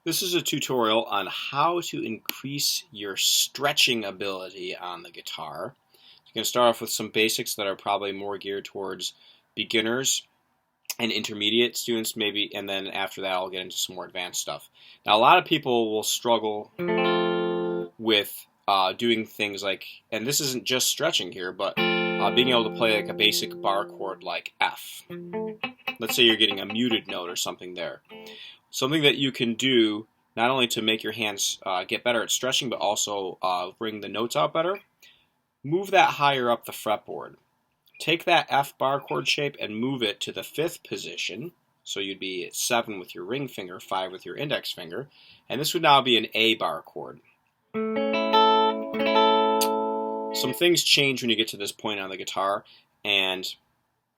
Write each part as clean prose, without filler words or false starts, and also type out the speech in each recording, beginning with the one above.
This is a tutorial on how to increase your stretching ability on the guitar. You're going to start off with some basics that are probably more geared towards beginners and intermediate students maybe, and then after that I'll get into some more advanced stuff. Now a lot of people will struggle with doing things like, and this isn't just stretching here, but being able to play like a basic bar chord like F. Let's say you're getting a muted note or something there. Something that you can do not only to make your hands get better at stretching, but also bring the notes out better. Move that higher up the fretboard. Take that F bar chord shape and move it to the 5th position. So you'd be at 7 with your ring finger, 5 with your index finger, and this would now be an A bar chord. Some things change when you get to this point on the guitar, and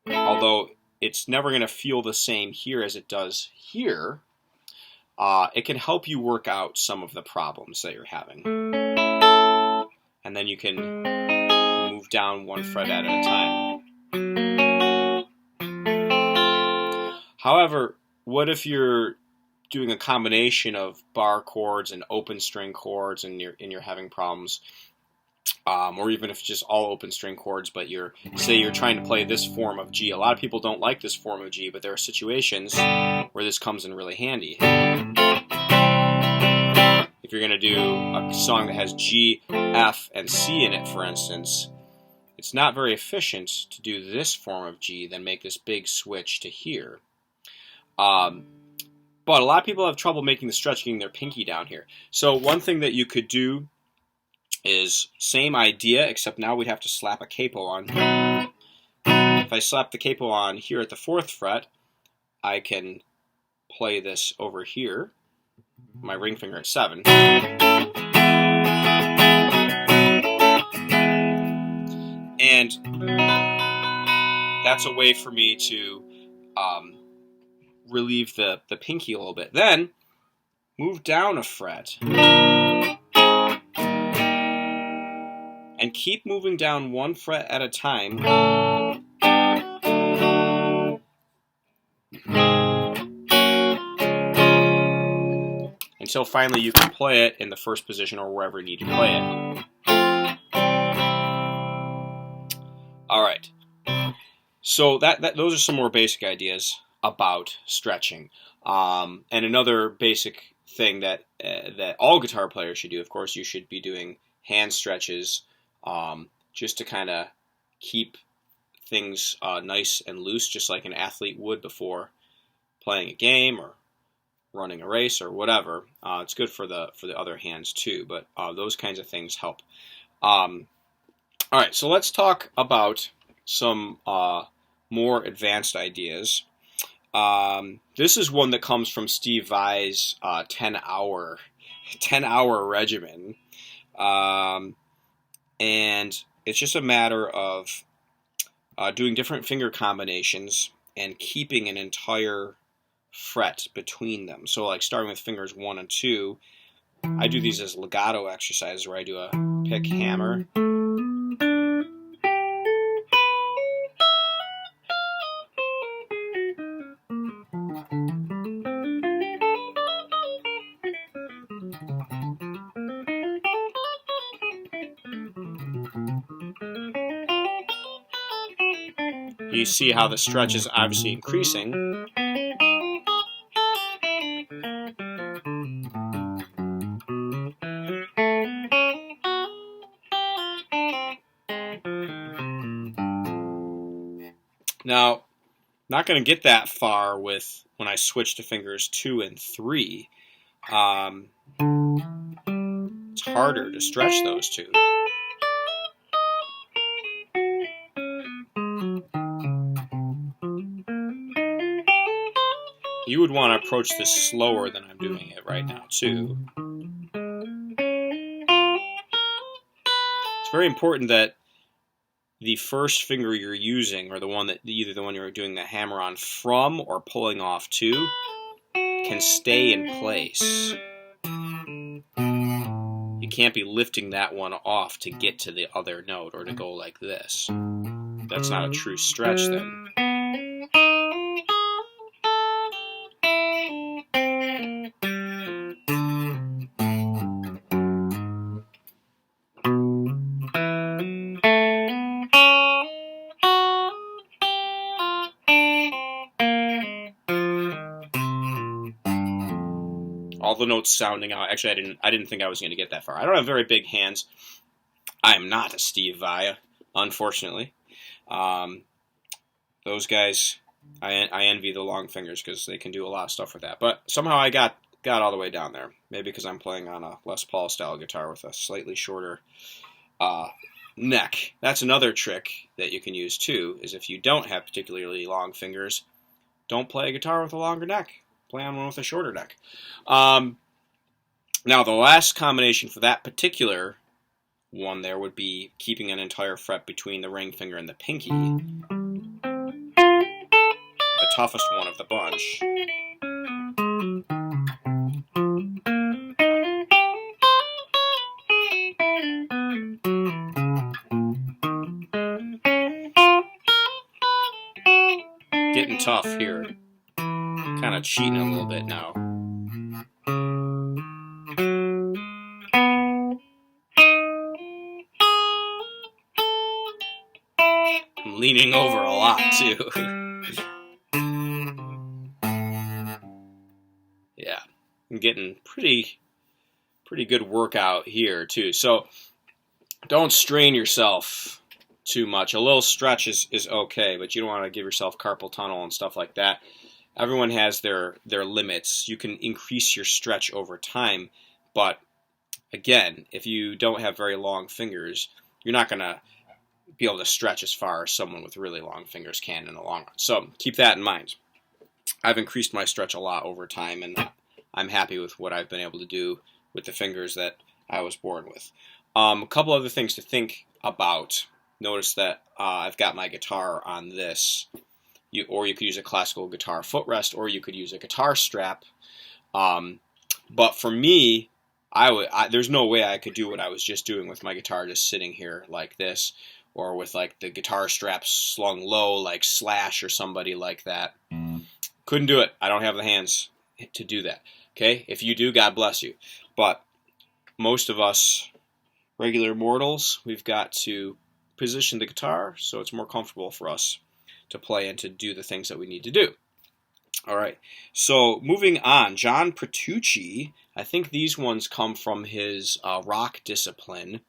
although it's never going to feel the same here as it does here, it can help you work out some of the problems that you're having. And then you can move down one fret at a time. However, what if you're doing a combination of bar chords and open string chords and you're having problems? Or even if it's just all open string chords, but say you're trying to play this form of G. A lot of people don't like this form of G, but there are situations where this comes in really handy. If you're going to do a song that has G, F, and C in it, for instance, it's not very efficient to do this form of G, then make this big switch to here. But a lot of people have trouble making the stretch, getting their pinky down here. So one thing that you could do is same idea, except now we'd have to slap a capo on. If I slap the capo on here at the 4th fret, I can play this over here, my ring finger at 7. And that's a way for me to relieve the pinky a little bit. Then, move down a fret. And keep moving down one fret at a time until finally you can play it in the 1st position or wherever you need to play it. Alright, so those are some more basic ideas about stretching. And another basic thing that all guitar players should do, of course, you should be doing hand stretches just to kind of keep things nice and loose, just like an athlete would before playing a game or running a race or whatever. It's good for the other hands too, but those kinds of things help. All right, so let's talk about some more advanced ideas. This is one that comes from Steve Vai's 10-hour regimen. And it's just a matter of doing different finger combinations and keeping an entire fret between them. So like starting with fingers 1 and 2, I do these as legato exercises where I do a pick hammer. You see how the stretch is obviously increasing. Now, not going to get that far with when I switch to fingers 2 and 3. It's harder to stretch those two. You would want to approach this slower than I'm doing it right now, too. It's very important that the first finger you're using, or either the one you're doing the hammer on from or pulling off to, can stay in place. You can't be lifting that one off to get to the other note or to go like this. That's not a true stretch then. all the notes sounding out. Actually, I didn't think I was going to get that far. I don't have very big hands. I am not a Steve Vai, unfortunately. Those guys, I envy the long fingers because they can do a lot of stuff with that. But somehow I got all the way down there. Maybe because I'm playing on a Les Paul style guitar with a slightly shorter neck. That's another trick that you can use too, is if you don't have particularly long fingers, don't play a guitar with a longer neck. Play on one with a shorter neck. Now the last combination for that particular one there would be keeping an entire fret between the ring finger and the pinky. The toughest one of the bunch. Getting tough here. Kind of cheating a little bit now. I'm leaning over a lot too. Yeah, I'm getting pretty good workout here too. So don't strain yourself too much. A little stretch is okay, but you don't want to give yourself carpal tunnel and stuff like that. Everyone has their limits. You can increase your stretch over time, but again, if you don't have very long fingers, you're not going to be able to stretch as far as someone with really long fingers can in the long run. So keep that in mind. I've increased my stretch a lot over time, and I'm happy with what I've been able to do with the fingers that I was born with. A couple other things to think about. Notice that I've got my guitar on this. Or you could use a classical guitar footrest, or you could use a guitar strap. But for me, there's no way I could do what I was just doing with my guitar just sitting here like this, or with like the guitar strap slung low like Slash or somebody like that. Couldn't do it. I don't have the hands to do that. Okay? If you do, God bless you. But most of us regular mortals, we've got to position the guitar so it's more comfortable for us to play and to do the things that we need to do. All right, so moving on, John Petrucci, I think these ones come from his Rock Discipline.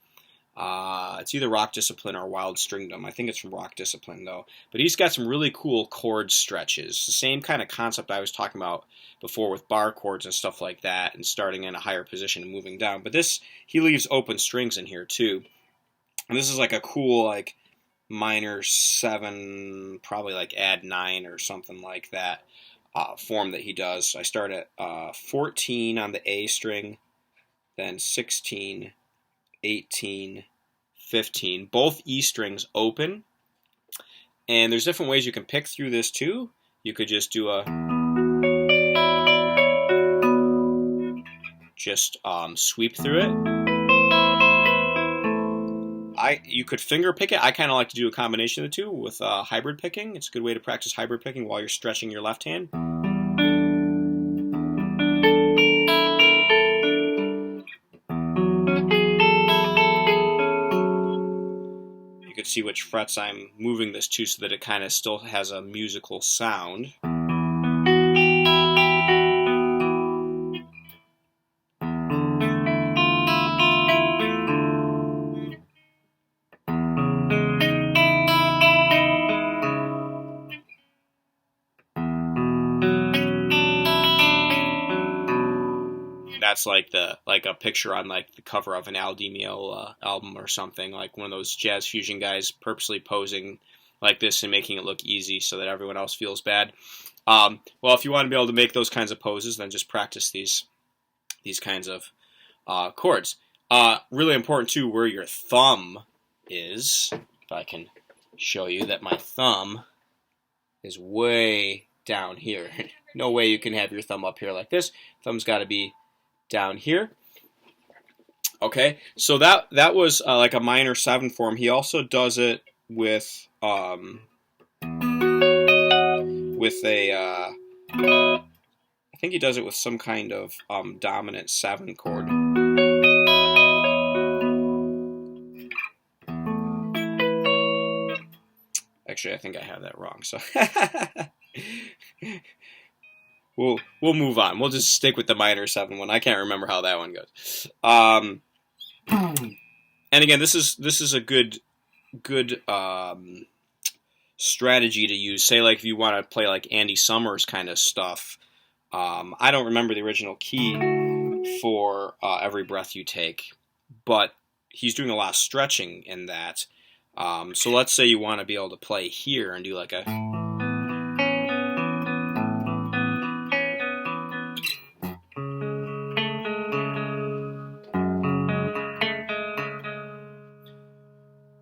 It's either Rock Discipline or Wild Stringdom. I think it's from Rock Discipline, though. But he's got some really cool chord stretches. The same kind of concept I was talking about before with bar chords and stuff like that, and starting in a higher position and moving down. But this, he leaves open strings in here, too. And this is like a cool, like, minor 7, probably like add 9 or something like that form that he does. I start at 14 on the A string, then 16, 18, 15, both E strings open. And there's different ways you can pick through this too. You could just do sweep through it. You could finger pick it. I kind of like to do a combination of the two with hybrid picking. It's a good way to practice hybrid picking while you're stretching your left hand. You could see which frets I'm moving this to so that it kind of still has a musical sound. That's like a picture on like the cover of an Al Di Meola album or something, like one of those jazz fusion guys purposely posing like this and making it look easy so that everyone else feels bad. Well, if you want to be able to make those kinds of poses, then just practice these kinds of chords. Really important too, where your thumb is. If I can show you that my thumb is way down here. No way you can have your thumb up here like this. Thumb's got to be down here. Okay, so that was like a minor 7 form. He also does it with a I think he does it with some kind of dominant 7 chord. Actually, I think I have that wrong. So we'll move on. We'll just stick with the minor 7 one. I can't remember how that one goes. And again, this is a good strategy to use. Say like if you want to play like Andy Summers kind of stuff. I don't remember the original key for Every Breath You Take, but he's doing a lot of stretching in that. So let's say you want to be able to play here and do like a...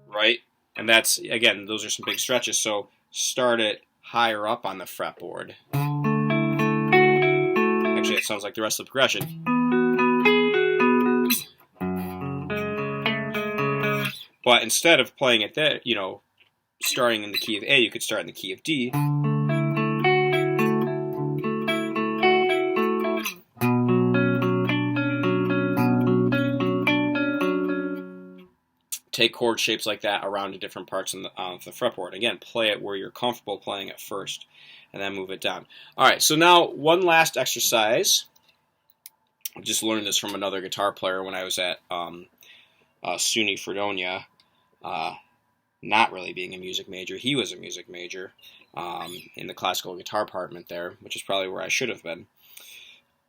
Right? And that's, again, those are some big stretches. So start it higher up on the fretboard. Actually, it sounds like the rest of the progression. But instead of playing it there, you know, starting in the key of A, you could start in the key of D. Take chord shapes like that around to different parts of the fretboard. Again, play it where you're comfortable playing it first, and then move it down. All right, so now one last exercise. I just learned this from another guitar player when I was at SUNY Fredonia. Not really being a music major. He was a music major in the classical guitar department there, which is probably where I should have been.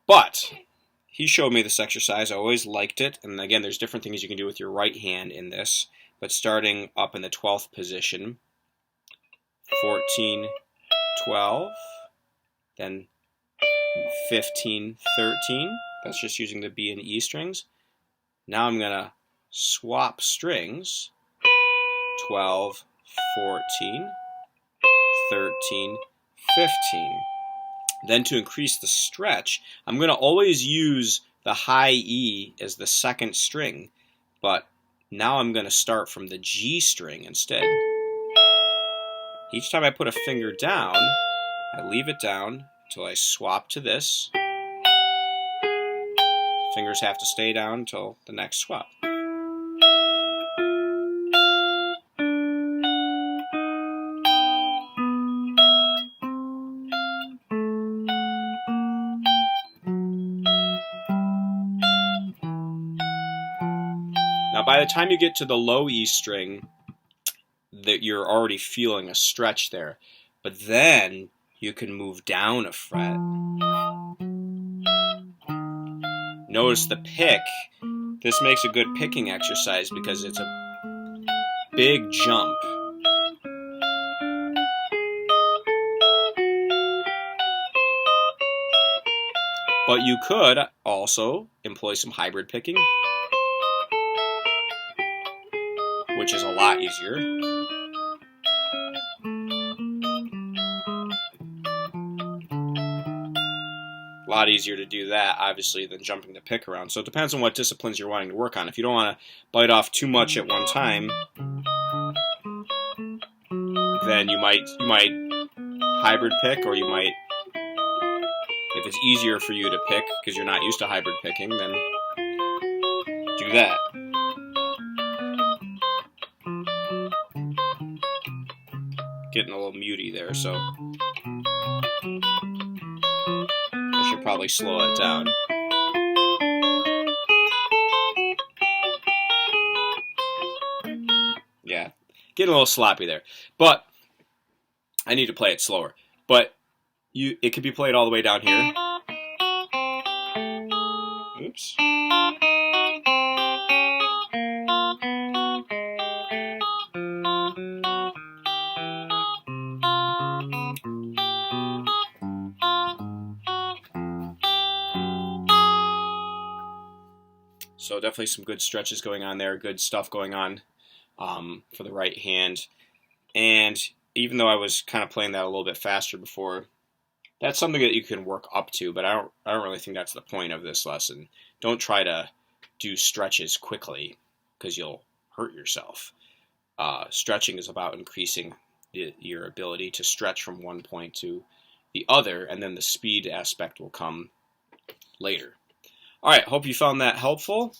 But he showed me this exercise. I always liked it. And again, there's different things you can do with your right hand in this. But starting up in the 12th position, 14, 12, then 15, 13. That's just using the B and E strings. Now I'm going to swap strings. 12, 14, 13, 15. Then to increase the stretch, I'm going to always use the high E as the second string, but now I'm going to start from the G string instead. Each time I put a finger down, I leave it down until I swap to this. Fingers have to stay down until the next swap. Now, by the time you get to the low E string, that you're already feeling a stretch there. But then you can move down a fret. Notice the pick. This makes a good picking exercise because it's a big jump. But you could also employ some hybrid picking, which is a lot easier. A lot easier to do that, obviously, than jumping the pick around. So it depends on what disciplines you're wanting to work on. If you don't want to bite off too much at one time, then you might hybrid pick, or you might, if it's easier for you to pick because you're not used to hybrid picking, then do that. Getting a little muty there, so I should probably slow it down. Yeah, getting a little sloppy there, but I need to play it slower. But it could be played all the way down here. Oops. So definitely some good stretches going on there, good stuff going on for the right hand. And even though I was kind of playing that a little bit faster before, that's something that you can work up to, but I don't really think that's the point of this lesson. Don't try to do stretches quickly because you'll hurt yourself. Stretching is about increasing your ability to stretch from one point to the other, and then the speed aspect will come later. All right, hope you found that helpful.